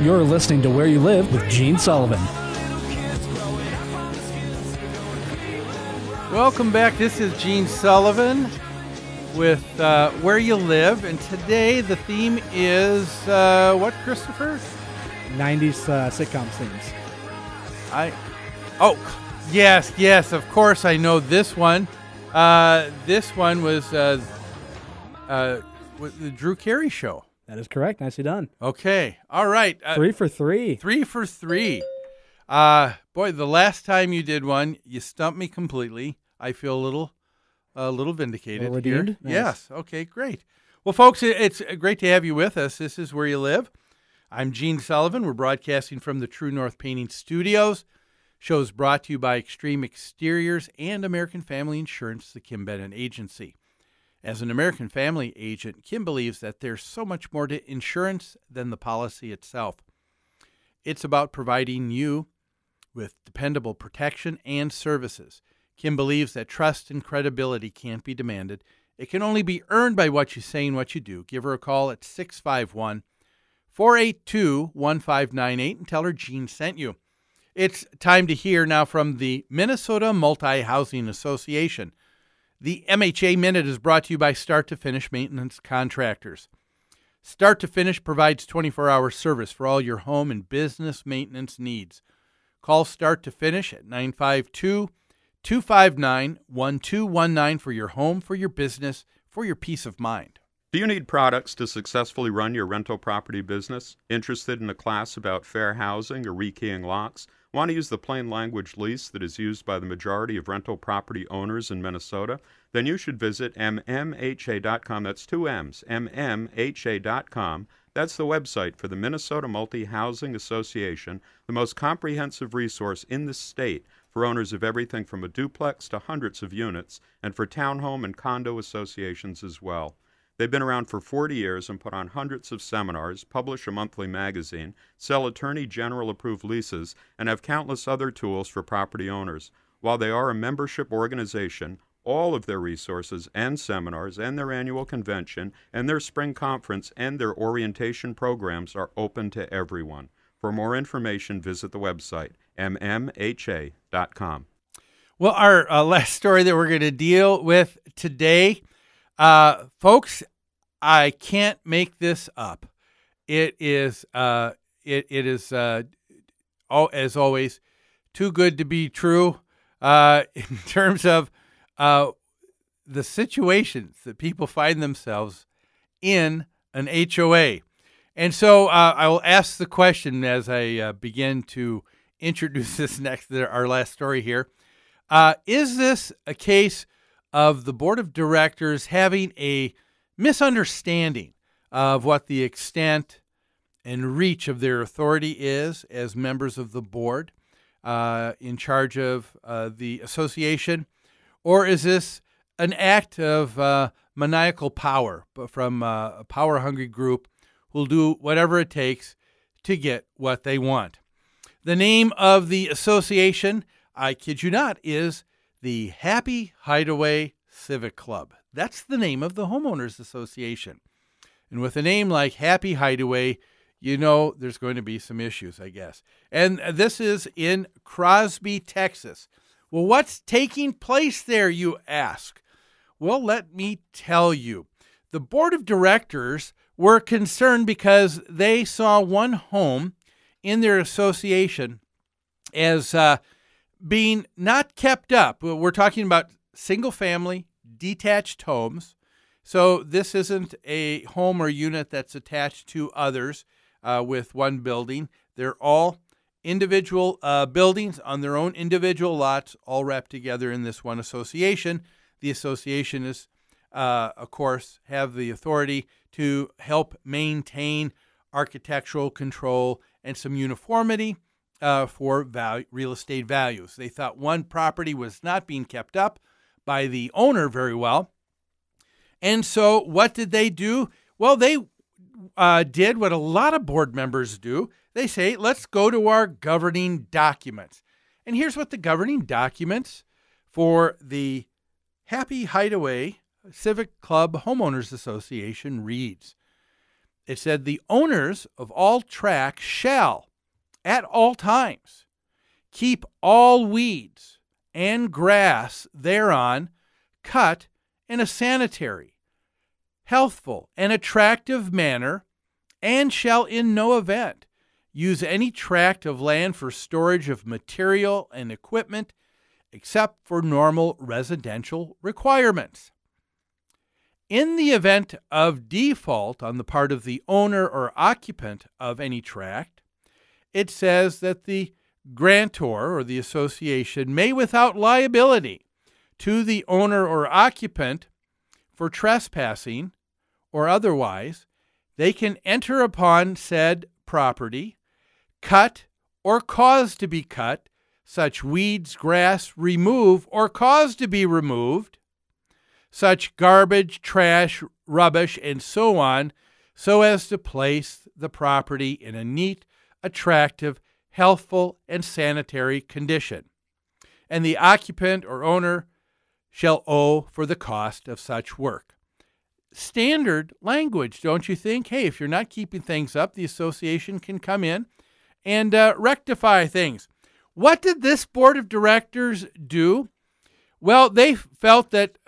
You're listening to Where You Live with Gene Sullivan. Welcome back. This is Gene Sullivan with Where You Live, and today the theme is what, Christopher? 90s sitcom themes. Yes, of course I know this one. This one was the Drew Carey Show. That is correct. Nicely done. Okay, all right. 3 for 3. 3 for 3. Boy, the last time you did one, you stumped me completely. I feel a little vindicated. A little redeemed? Here. Nice. Yes. Okay, great. Well, folks, it's great to have you with us. This is Where You Live. I'm Gene Sullivan. We're broadcasting from the True North Painting Studios. Shows brought to you by Extreme Exteriors and American Family Insurance, the Kim Bennett Agency. As an American Family agent, Kim believes that there's so much more to insurance than the policy itself. It's about providing you with dependable protection and services. Kim believes that trust and credibility can't be demanded. It can only be earned by what you say and what you do. Give her a call at 651-482-1598 and tell her Gene sent you. It's time to hear now from the Minnesota Multi-Housing Association. The MHA Minute is brought to you by Start to Finish Maintenance Contractors. Start to Finish provides 24-hour service for all your home and business maintenance needs. Call Start to Finish at 952-259-1219 for your home, for your business, for your peace of mind. Do you need products to successfully run your rental property business? Interested in a class about fair housing or rekeying locks? Want to use the plain language lease that is used by the majority of rental property owners in Minnesota? Then you should visit mmha.com. That's 2 M's, mmha.com. That's the website for the Minnesota Multi-Housing Association, the most comprehensive resource in the state for owners of everything from a duplex to hundreds of units, and for townhome and condo associations as well. They've been around for 40 years and put on hundreds of seminars, publish a monthly magazine, sell Attorney General approved leases, and have countless other tools for property owners. While they are a membership organization, all of their resources and seminars and their annual convention and their spring conference and their orientation programs are open to everyone. For more information, visit the website, mmha.com. Well, our last story that we're going to deal with today, folks, I can't make this up. It is, as always, too good to be true in terms of the situations that people find themselves in an HOA. And so I will ask the question as I begin to introduce our last story here. Is this a case of the board of directors having a misunderstanding of what the extent and reach of their authority is as members of the board in charge of the association? Or is this an act of maniacal power from a power-hungry group who'll do whatever it takes to get what they want? The name of the association, I kid you not, is the Happy Hideaway Civic Club. That's the name of the homeowners association. And with a name like Happy Hideaway, you know there's going to be some issues, I guess. And this is in Crosby, Texas. Well, what's taking place there, you ask? Well, let me tell you. The board of directors were concerned because they saw one home in their association as being not kept up. We're talking about single-family, detached homes. So this isn't a home or unit that's attached to others with one building. They're all individual buildings on their own individual lots, all wrapped together in this one association. The association is, of course, have the authority to help maintain architectural control and some uniformity for real estate values. They thought one property was not being kept up by the owner very well. And so what did they do? Well, they did what a lot of board members do. They say, let's go to our governing documents. And here's what the governing documents for the Happy Hideaway Civic Club Homeowners Association reads. it said the owners of all tracts shall, at all times, keep all weeds and grass thereon cut in a sanitary, healthful, and attractive manner, and shall in no event use any tract of land for storage of material and equipment except for normal residential requirements. In the event of default on the part of the owner or occupant of any tract, it says that the grantor or the association may, without liability to the owner or occupant for trespassing or otherwise, they can enter upon said property, cut or cause to be cut such weeds, grass, remove or cause to be removed such garbage, trash, rubbish, and so on, so as to place the property in a neat, attractive, healthful, and sanitary condition. And the occupant or owner shall owe for the cost of such work. Standard language, don't you think? Hey, if you're not keeping things up, the association can come in and rectify things. What did this board of directors do? Well, they felt that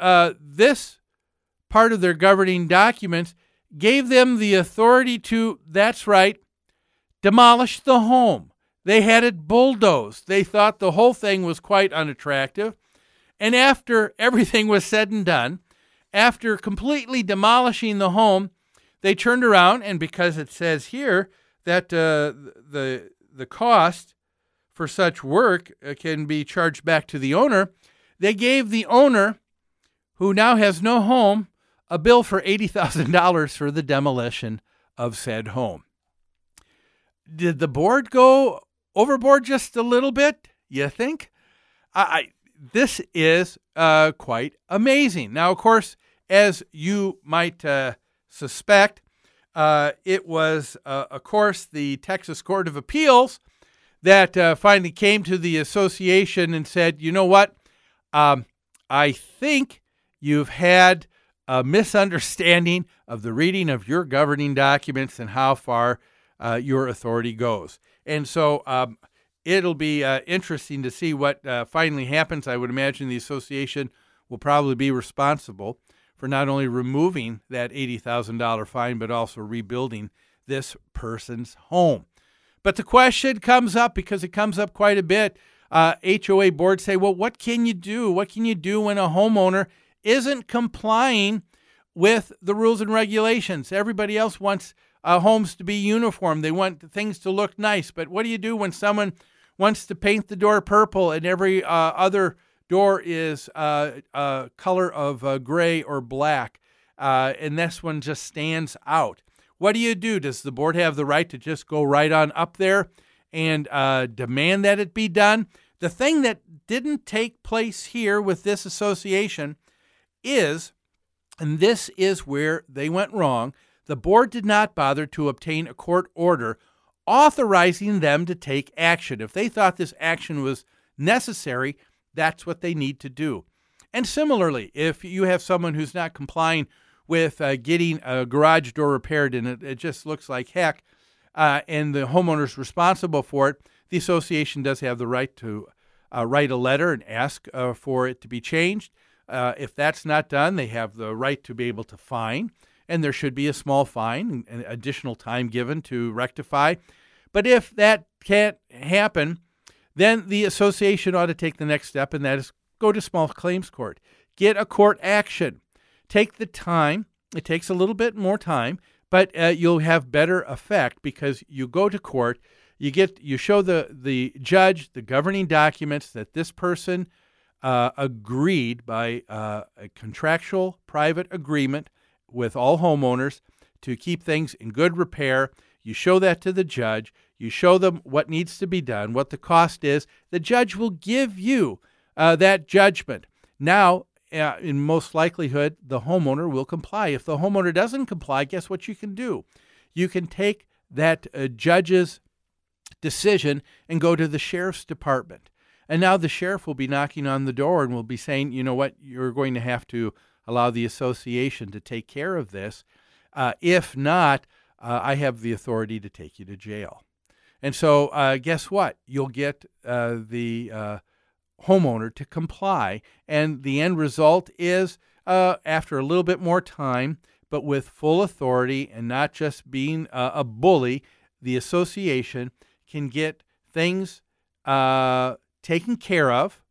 this part of their governing documents gave them the authority to, that's right, demolish the home. They had it bulldozed. They thought the whole thing was quite unattractive. And after everything was said and done, after completely demolishing the home, they turned around, and because it says here that the cost for such work can be charged back to the owner, they gave the owner, who now has no home, a bill for $80,000 for the demolition of said home. Did the board go overboard just a little bit, you think? This is quite amazing. Now, of course, as you might suspect, it was, of course, the Texas Court of Appeals that finally came to the association and said, you know what? I think you've had a misunderstanding of the reading of your governing documents and how far your authority goes. And so it'll be interesting to see what finally happens. I would imagine the association will probably be responsible for not only removing that $80,000 fine, but also rebuilding this person's home. But the question comes up, because it comes up quite a bit. HOA boards say, well, what can you do? What can you do when a homeowner isn't complying with the rules and regulations? Everybody else wants homes to be uniform. They want things to look nice. But what do you do when someone wants to paint the door purple and every other door is color of gray or black, and this one just stands out? What do you do? Does the board have the right to just go right on up there and demand that it be done? The thing that didn't take place here with this association is, and this is where they went wrong, the board did not bother to obtain a court order authorizing them to take action. If they thought this action was necessary, that's what they need to do. And similarly, if you have someone who's not complying with getting a garage door repaired and it just looks like heck, and the homeowner's responsible for it, the association does have the right to write a letter and ask for it to be changed. If that's not done, they have the right to be able to fine, and there should be a small fine and additional time given to rectify. But if that can't happen, then the association ought to take the next step, and that is go to small claims court. Get a court action. Take the time. It takes a little bit more time, but you'll have better effect because you go to court, you show the judge the governing documents that this person agreed by a contractual private agreement with all homeowners to keep things in good repair. You show that to the judge. You show them what needs to be done, what the cost is. The judge will give you that judgment. Now, in most likelihood, the homeowner will comply. If the homeowner doesn't comply, guess what you can do? You can take that judge's decision and go to the sheriff's department. And now the sheriff will be knocking on the door and will be saying, you know what, you're going to have to allow the association to take care of this. If not, I have the authority to take you to jail. And so guess what? You'll get the homeowner to comply. And the end result is after a little bit more time, but with full authority and not just being a bully, the association can get things taken care of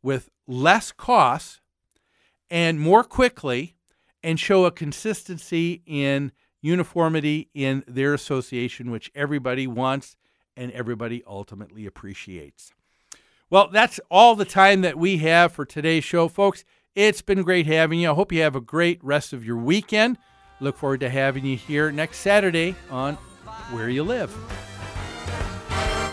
with less costs and more quickly, and show a consistency in uniformity in their association, which everybody wants and everybody ultimately appreciates. Well, that's all the time that we have for today's show, folks. It's been great having you. I hope you have a great rest of your weekend. Look forward to having you here next Saturday on Where You Live.